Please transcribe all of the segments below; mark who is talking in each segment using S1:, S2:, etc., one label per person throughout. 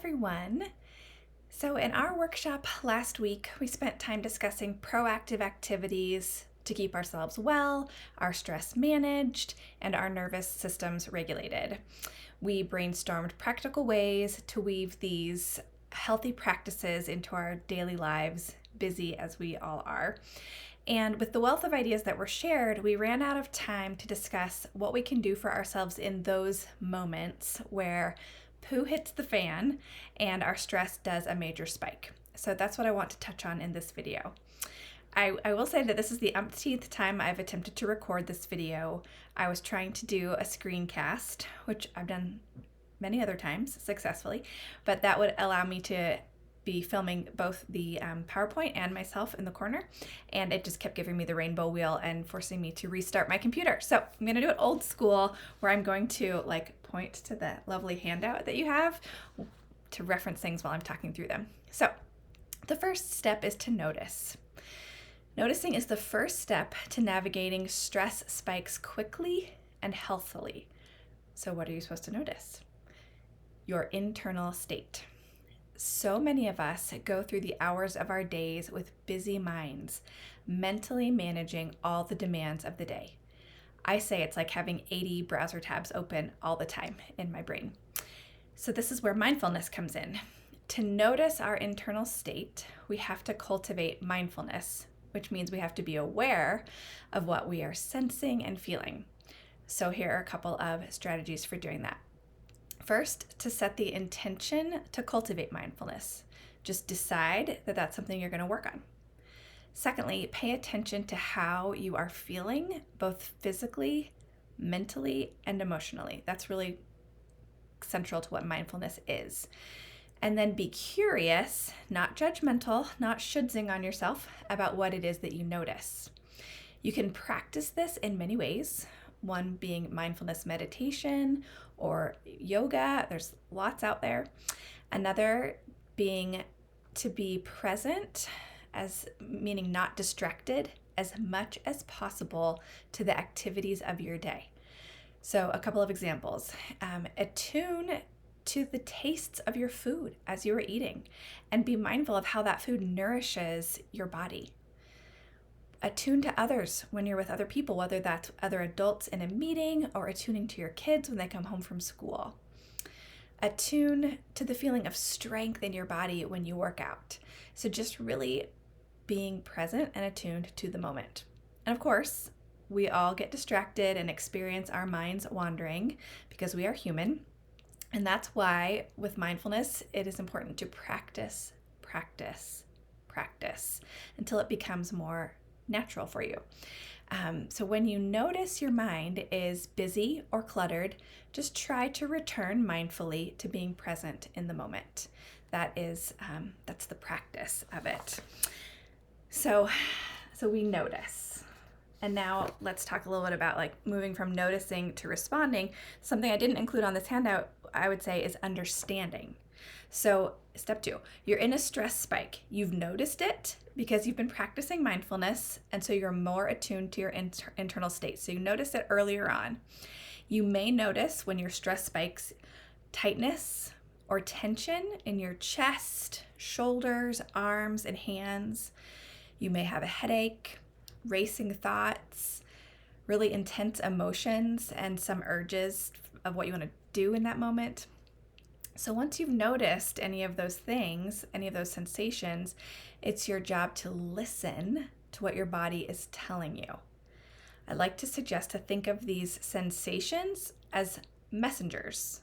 S1: everyone. So, in our workshop last week, we spent time discussing proactive activities to keep ourselves well, our stress managed, and our nervous systems regulated. We brainstormed practical ways to weave these healthy practices into our daily lives, busy as we all are. And with the wealth of ideas that were shared, we ran out of time to discuss what we can do for ourselves in those moments where poo hits the fan and our stress does a major spike. So that's what I want to touch on in this video. I will say that this is the umpteenth time I've attempted to record this video. I was trying to do a screencast, which I've done many other times successfully, but that would allow me to be filming both the PowerPoint and myself in the corner, and it just kept giving me the rainbow wheel and forcing me to restart my computer. So I'm gonna do it old school, where I'm going to point to the lovely handout that you have to reference things while I'm talking through them. So the first step is to notice. Noticing is the first step to navigating stress spikes quickly and healthily. So what are you supposed to notice? Your internal state. So many of us go through the hours of our days with busy minds, mentally managing all the demands of the day. I say it's like having 80 browser tabs open all the time in my brain. So this is where mindfulness comes in. To notice our internal state, we have to cultivate mindfulness, which means we have to be aware of what we are sensing and feeling. So here are a couple of strategies for doing that. First, to set the intention to cultivate mindfulness. Just decide that that's something you're going to work on. Secondly, pay attention to how you are feeling, both physically, mentally, and emotionally. That's really central to what mindfulness is. And then be curious, not judgmental, not should'zing on yourself about what it is that you notice. You can practice this in many ways. One being mindfulness meditation or yoga. There's lots out there. Another being to be present, as meaning not distracted as much as possible to the activities of your day. So a couple of examples. Attune to the tastes of your food as you are eating and be mindful of how that food nourishes your body. Attune to others when you're with other people, whether that's other adults in a meeting or attuning to your kids when they come home from school. Attune to the feeling of strength in your body when you work out. So just really being present and attuned to the moment. And of course, we all get distracted and experience our minds wandering because we are human. And that's why with mindfulness, it is important to practice until it becomes more natural for you. So when you notice your mind is busy or cluttered, just try to return mindfully to being present in the moment. That's the practice of it. So we notice. And now let's talk a little bit about moving from noticing to responding. Something I didn't include on this handout, I would say, is understanding. So step 2, you're in a stress spike. You've noticed it because you've been practicing mindfulness, and so you're more attuned to your internal state. So you notice it earlier on. You may notice when your stress spikes tightness or tension in your chest, shoulders, arms, and hands. You may have a headache, racing thoughts, really intense emotions, and some urges of what you want to do in that moment. So once you've noticed any of those things, any of those sensations, it's your job to listen to what your body is telling you. I like to suggest to think of these sensations as messengers.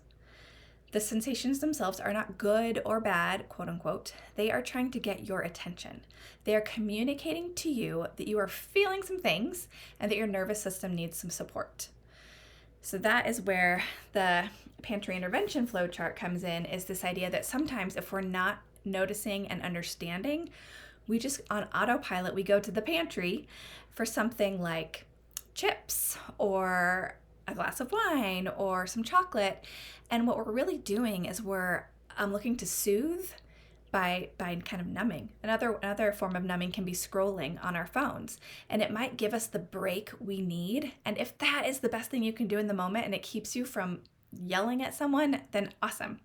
S1: The sensations themselves are not good or bad, quote unquote. They are trying to get your attention. They are communicating to you that you are feeling some things and that your nervous system needs some support. So that is where the pantry intervention flow chart comes in, is this idea that sometimes if we're not noticing and understanding, we just on autopilot, we go to the pantry for something like chips or a glass of wine or some chocolate. And what we're really doing is we're looking to soothe by kind of numbing. Another form of numbing can be scrolling on our phones, and it might give us the break we need. And if that is the best thing you can do in the moment and it keeps you from yelling at someone, then awesome.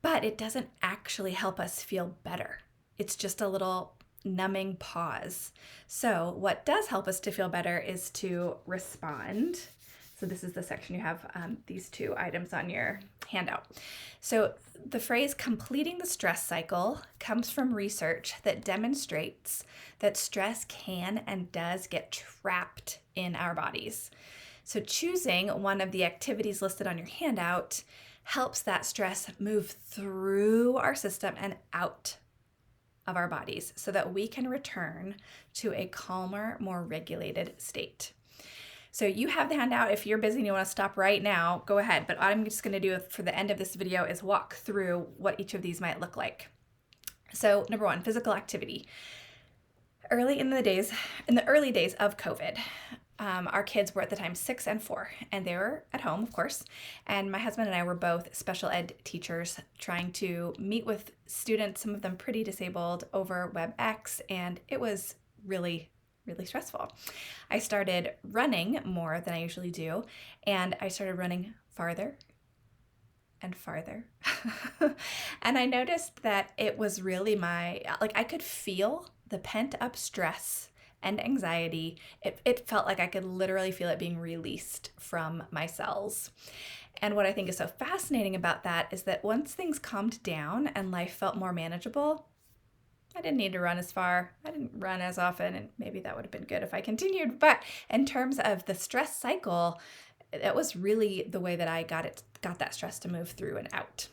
S1: but it doesn't actually help us feel better. It's just a little numbing pause. So what does help us to feel better is to respond. So this is the section you have these 2 items on your handout. So the phrase completing the stress cycle comes from research that demonstrates that stress can and does get trapped in our bodies. So choosing one of the activities listed on your handout helps that stress move through our system and out of our bodies so that we can return to a calmer, more regulated state. So you have the handout. If you're busy and you want to stop right now, go ahead. But what I'm just going to do for the end of this video is walk through what each of these might look like. So number 1, physical activity. In the early days of COVID, our kids were at the time 6 and 4, and they were at home, of course. And my husband and I were both special ed teachers trying to meet with students, some of them pretty disabled, over WebEx, and it was really stressful. I started running more than I usually do, and I started running farther and farther. And I noticed that it was really I could feel the pent up stress and anxiety. It felt like I could literally feel it being released from my cells. And what I think is so fascinating about that is that once things calmed down and life felt more manageable, I didn't need to run as far. I didn't run as often, and maybe that would have been good if I continued. But in terms of the stress cycle, that was really the way that I got that stress to move through and out.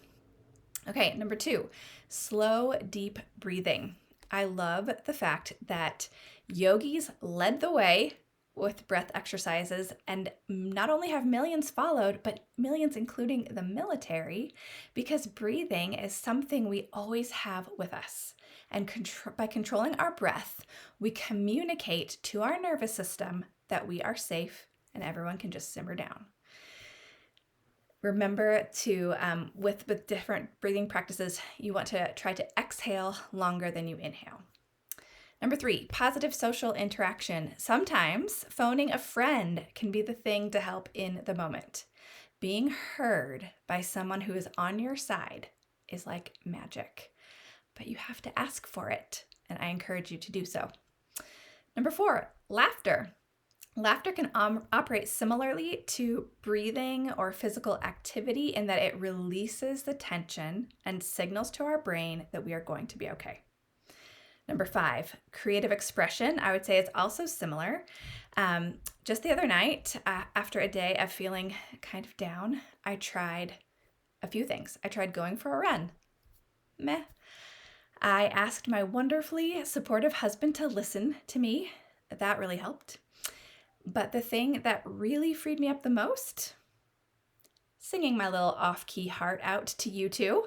S1: Okay, number 2, slow, deep breathing. I love the fact that yogis led the way with breath exercises, and not only have millions followed, but millions including the military, because breathing is something we always have with us. And by controlling our breath, we communicate to our nervous system that we are safe and everyone can just simmer down. Remember to, with different breathing practices, you want to try to exhale longer than you inhale. Number 3, positive social interaction. Sometimes phoning a friend can be the thing to help in the moment. Being heard by someone who is on your side is like magic, but you have to ask for it, and I encourage you to do so. Number 4, laughter. Laughter can operate similarly to breathing or physical activity in that it releases the tension and signals to our brain that we are going to be okay. Number 5, creative expression. I would say it's also similar. Just the other night, after a day of feeling kind of down, I tried a few things. I tried going for a run. Meh. I asked my wonderfully supportive husband to listen to me. That really helped. But the thing that really freed me up the most, singing my little off-key heart out to you too.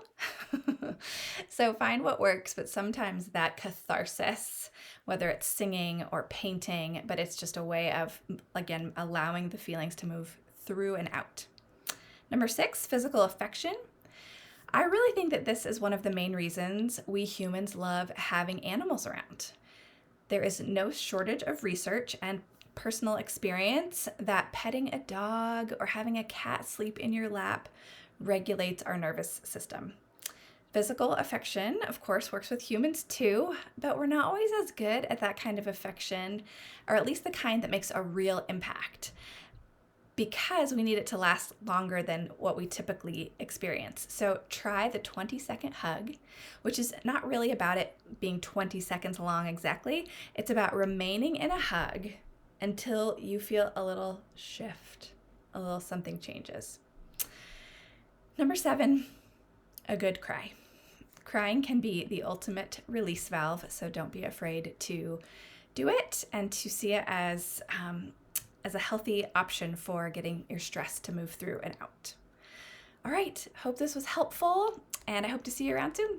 S1: So find what works, but sometimes that catharsis, whether it's singing or painting, but it's just a way of, again, allowing the feelings to move through and out. Number 6, physical affection. I really think that this is one of the main reasons we humans love having animals around. There is no shortage of research and personal experience that petting a dog or having a cat sleep in your lap regulates our nervous system. Physical affection, of course, works with humans too, but we're not always as good at that kind of affection, or at least the kind that makes a real impact, because we need it to last longer than what we typically experience. So try the 20-second hug, which is not really about it being 20 seconds long exactly. It's about remaining in a hug until you feel a little shift, a little something changes. Number 7, a good cry. Crying can be the ultimate release valve, so don't be afraid to do it and to see it as a healthy option for getting your stress to move through and out. All right, hope this was helpful, and I hope to see you around soon.